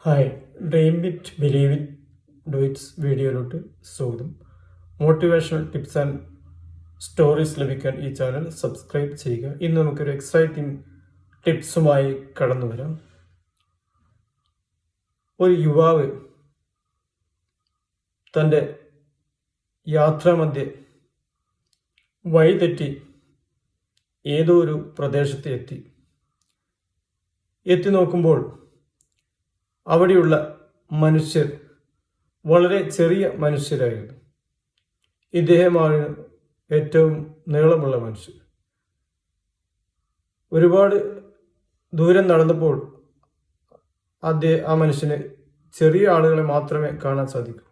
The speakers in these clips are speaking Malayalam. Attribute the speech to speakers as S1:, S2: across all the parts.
S1: Hi, dream it believe it do it's വീഡിയോയിലോട്ട് സ്വാഗതം. മോട്ടിവേഷണൽ ടിപ്സ് ആൻഡ് സ്റ്റോറീസ് ലഭിക്കാൻ ഈ ചാനൽ സബ്സ്ക്രൈബ് ചെയ്യുക. ഇന്ന് നമുക്കൊരു എക്സൈറ്റിംഗ് ടിപ്സുമായി കടന്നു വരാം. ഒരു യുവാവ് തൻ്റെ യാത്രാമധ്യേ വഴിതെറ്റി ഏതോ ഒരു പ്രദേശത്ത് എത്തി നോക്കുമ്പോൾ അവിടെയുള്ള മനുഷ്യർ വളരെ ചെറിയ മനുഷ്യരായിരുന്നു. ഇദ്ദേഹമാണ് ഏറ്റവും നീളമുള്ള മനുഷ്യർ. ഒരുപാട് ദൂരം നടന്നപ്പോൾ ആ മനുഷ്യന് ചെറിയ ആളുകളെ മാത്രമേ കാണാൻ സാധിക്കൂ.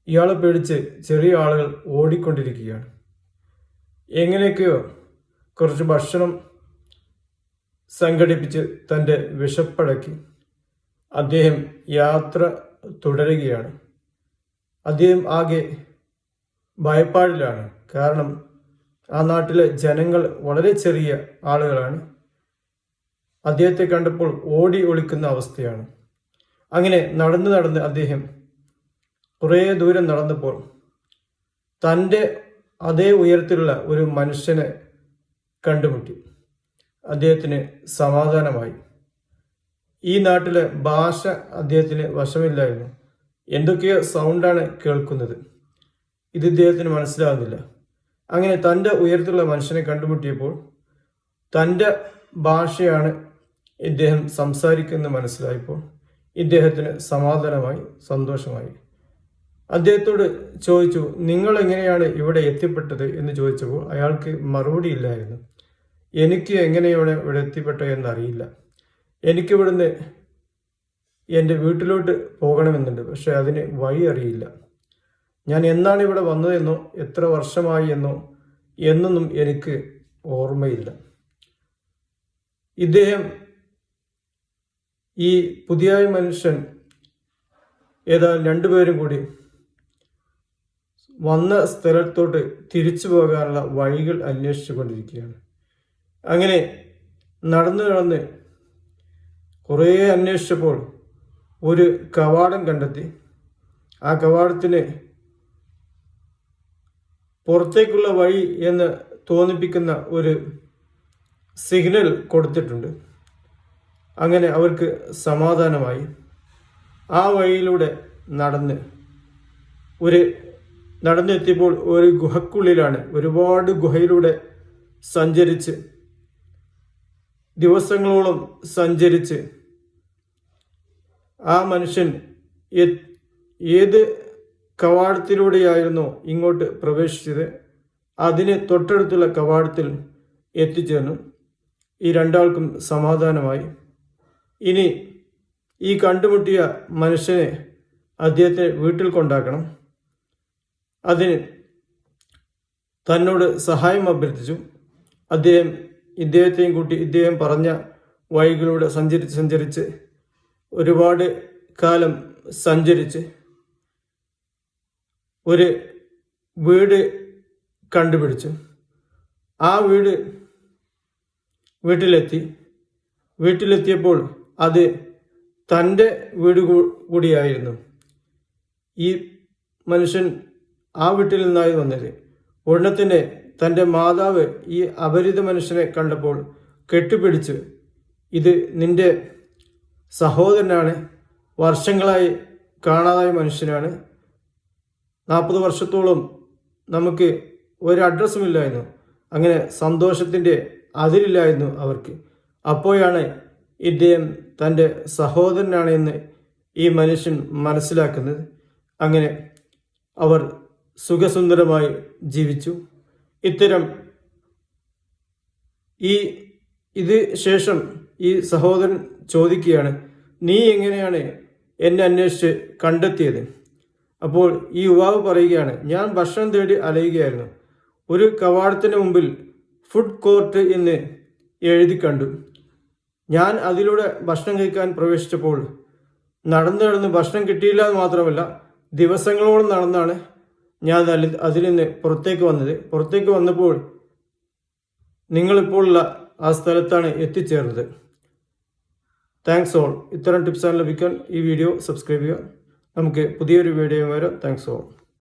S1: ഇയാളെ പേടിച്ച് ചെറിയ ആളുകൾ ഓടിക്കൊണ്ടിരിക്കുകയാണ്. എങ്ങനെയൊക്കെയോ കുറച്ച് ഭക്ഷണം സംഘടിപ്പിച്ച് തൻ്റെ വിശപ്പടക്കി അദ്ദേഹം യാത്ര തുടരുകയാണ്. അദ്ദേഹം ആകെ ഭയപ്പാടിലാണ്. കാരണം ആ നാട്ടിലെ ജനങ്ങൾ വളരെ ചെറിയ ആളുകളാണ്. അദ്ദേഹത്തെ കണ്ടപ്പോൾ ഓടി ഒളിക്കുന്ന അവസ്ഥയാണ്. അങ്ങനെ നടന്ന് അദ്ദേഹം കുറേ ദൂരം നടന്നപ്പോൾ തൻ്റെ അതേ ഉയരത്തിലുള്ള ഒരു മനുഷ്യനെ കണ്ടുമുട്ടി. അദ്ദേഹത്തിന് സമാധാനമായി. ഈ നാട്ടിലെ ഭാഷ അദ്ദേഹത്തിന് വശമില്ലായിരുന്നു. എന്തൊക്കെയോ സൗണ്ടാണ് കേൾക്കുന്നത്. ഇത് ഇദ്ദേഹത്തിന് മനസ്സിലാകുന്നില്ല. അങ്ങനെ തൻ്റെ ഉയരത്തിലുള്ള മനുഷ്യനെ കണ്ടുമുട്ടിയപ്പോൾ തൻ്റെ ഭാഷയാണ് ഇദ്ദേഹം സംസാരിക്കുന്നത് മനസ്സിലായപ്പോൾ ഇദ്ദേഹത്തിന് സമാധാനമായി, സന്തോഷമായി. അദ്ദേഹത്തോട് ചോദിച്ചു, നിങ്ങൾ എങ്ങനെയാണ് ഇവിടെ എത്തിപ്പെട്ടത് എന്ന് ചോദിച്ചപ്പോൾ അയാൾക്ക് മറുപടി ഇല്ലായിരുന്നു. എനിക്ക് എങ്ങനെയാണ് ഇവിടെ എത്തിപ്പെട്ടത് എന്നറിയില്ല. എനിക്കിവിടുന്ന് എൻ്റെ വീട്ടിലോട്ട് പോകണമെന്നുണ്ട്, പക്ഷെ അതിന് വഴി അറിയില്ല. ഞാൻ എന്നാണ് ഇവിടെ വന്നതെന്നോ എത്ര വർഷമായി എന്നൊന്നും എനിക്ക് ഓർമ്മയില്ല. ഇദ്ദേഹം ഈ പുതിയ മനുഷ്യൻ ഏതായാലും രണ്ടുപേരും കൂടി വന്ന സ്ഥലത്തോട്ട് തിരിച്ചു പോകാനുള്ള വഴികൾ അന്വേഷിച്ചു കൊണ്ടിരിക്കുകയാണ്. അങ്ങനെ നടന്ന് കുറേ അന്വേഷിച്ചപ്പോൾ ഒരു കവാടം കണ്ടെത്തി. ആ കവാടത്തിന് പുറത്തേക്കുള്ള വഴി എന്ന് തോന്നിപ്പിക്കുന്ന ഒരു സിഗ്നൽ കൊടുത്തിട്ടുണ്ട്. അങ്ങനെ അവർക്ക് സമാധാനമായി. ആ വഴിയിലൂടെ നടന്നെത്തിയപ്പോൾ ഒരു ഗുഹക്കുള്ളിലാണ്. ഒരുപാട് ഗുഹയിലൂടെ ദിവസങ്ങളോളം സഞ്ചരിച്ച് ആ മനുഷ്യൻ ഏത് കവാടത്തിലൂടെയായിരുന്നോ ഇങ്ങോട്ട് പ്രവേശിച്ചത് അതിന് തൊട്ടടുത്തുള്ള കവാടത്തിൽ എത്തിച്ചേർന്നു. ഈ രണ്ടാൾക്കും സമാധാനമായി. ഇനി ഈ കണ്ടുമുട്ടിയ മനുഷ്യനെ അദ്ദേഹത്തെ വീട്ടിൽ കൊണ്ടാക്കണം. അതിന് തന്നോട് സഹായം അഭ്യർത്ഥിച്ചു. ഇദ്ദേഹത്തെയും കൂട്ടി ഇദ്ദേഹം പറഞ്ഞ വഴികളിലൂടെ സഞ്ചരിച്ച് ഒരുപാട് കാലം സഞ്ചരിച്ച് ഒരു വീട് കണ്ടുപിടിച്ചു. ആ വീട്ടിലെത്തിയപ്പോൾ അത് തൻ്റെ വീട് കൂടിയായിരുന്നു. ഈ മനുഷ്യൻ ആ വീട്ടിൽ നിന്നായി വന്നത്. ഉടനെ തന്നെ തൻ്റെ മാതാവ് ഈ അപരിചിത മനുഷ്യനെ കണ്ടപ്പോൾ കെട്ടിപ്പിടിച്ച്, ഇത് നിന്റെ സഹോദരനാണ്, വർഷങ്ങളായി കാണാതായ മനുഷ്യനാണ്, 40 വർഷത്തോളം നമുക്ക് ഒരു അഡ്രസ്സും ഇല്ലായിരുന്നു. അങ്ങനെ സന്തോഷത്തിൻ്റെ അതിരില്ലായിരുന്നു അവർക്ക്. അപ്പോഴാണ് ഇദ്ദേഹം തൻ്റെ സഹോദരനാണ് എന്ന് ഈ മനുഷ്യൻ മനസ്സിലാക്കുന്നത്. അങ്ങനെ അവർ സുഖസുന്ദരമായി ജീവിച്ചു. ഇത് ശേഷം ഈ സഹോദരൻ ചോദിക്കുകയാണ്, നീ എങ്ങനെയാണ് എന്നെ അന്വേഷിച്ച് കണ്ടെത്തിയത്? അപ്പോൾ ഈ യുവാവ് പറയുകയാണ്, ഞാൻ ഭക്ഷണം തേടി അലയുകയായിരുന്നു. ഒരു കവാടത്തിന് മുമ്പിൽ ഫുഡ് കോർട്ട് എന്ന് എഴുതി കണ്ടു. ഞാൻ അതിലൂടെ ഭക്ഷണം കഴിക്കാൻ പ്രവേശിച്ചപ്പോൾ നടന്ന് ഭക്ഷണം കിട്ടിയില്ല എന്ന് മാത്രമല്ല, ദിവസങ്ങളോളം നടന്നാണ് ഞാൻ അതിൽ നിന്ന് പുറത്തേക്ക് വന്നപ്പോൾ നിങ്ങളിപ്പോൾ ഉള്ള ആ സ്ഥലത്താണ് എത്തിച്ചേർന്നത്. Thanks all. ഇത്തരം ടിപ്സാണ് ലഭിക്കാൻ ഈ വീഡിയോ സബ്സ്ക്രൈബ് ചെയ്യുക. നമുക്ക് പുതിയൊരു വീഡിയോ വരാം. Thanks all.